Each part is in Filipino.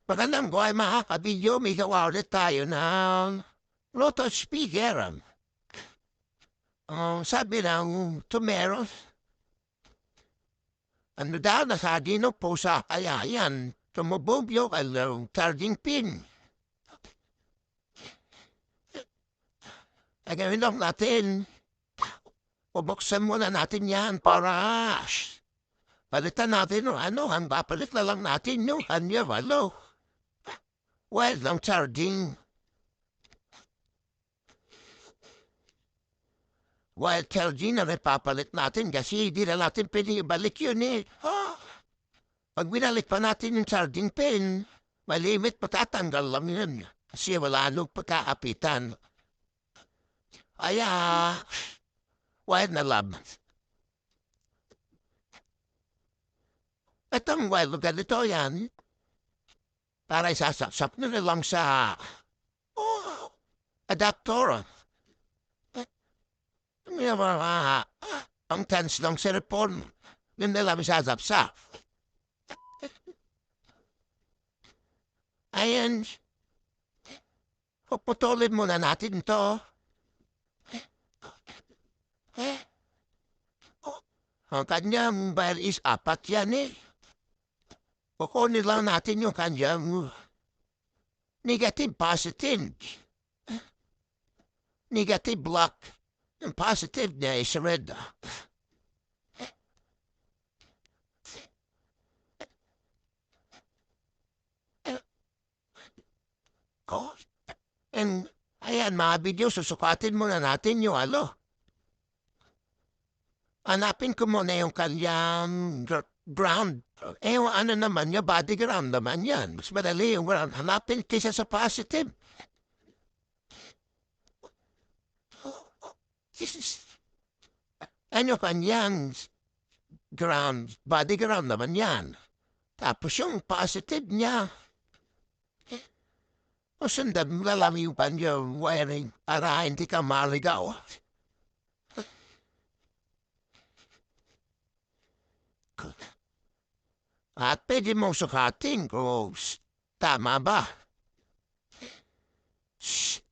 Magandang buhay mga kabidyo, may gawa ulit tayo ng Bluetooth speaker. Sabi ng Tumeros, ano daw, nasadino po sa kaya yan, tumububyo ang charging pin. Gawin lang natin, bubuksan muna natin yan para palitan natin ang papalit na lang natin yung kanya walo. Well, ng charging. While charging na papalit natin kasi hindi na natin pwede ibalik yun eh. Pag binalik pa natin yung charging pin, malimit patatanggal lang yun. Kasi wala nung pagkaapitan. Kaya, wild na lab. Itong wild ganito yan, para isasaksak nyo na lang sa adapter. Ang tense ng cellphone, yun na lang isasapsak. Ayan, puputulin muna natin to. Ang kanyang wire is apat yan eh. Kukunin lang natin yung kanyang negative, positive. Negative block. Yung positive niya is red. And ayan mga video, susukatin muna natin yung Hanapin ko muna yung kanyang ground. Yung naman yung body ground naman yan. Mas madali yung ground. Hanapin kaysa sa positive. Yung kanyang ground, body ground naman yan. Tapos yung positive niya, sundan mo lang yung kanyang wiring para hindi ka maligaw. At pwede mong sukatin kung tama ba. Shh.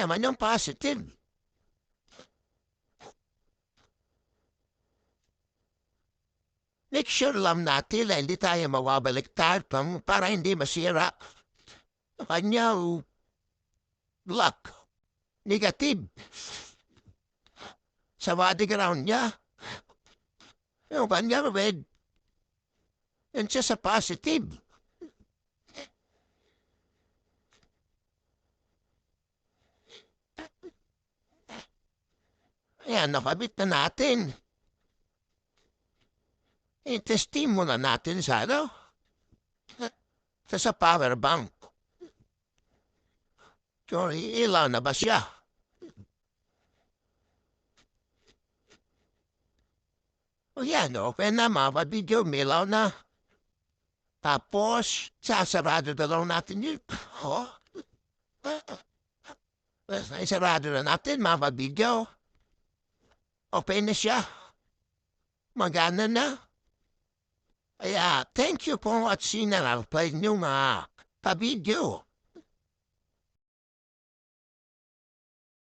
Man yung positive. Make sure lang natin na hindi tayo mawabaliktad para hindi masira. Kanyang block. Negative. Sa body ground niya. Yung kanyang red. Yan siya sa positive. Ayan, nakabit na natin. I-testing muna natin sa sa power bank. Sorry, ilaw na ba siya? Yan, okay na, mga video, milaw na. Tapos, sasarado na lang natin yun. Isarado na natin, mga video. Okay na siya. Magana na. Kaya, thank you for watching na lang. Play nyo mga video.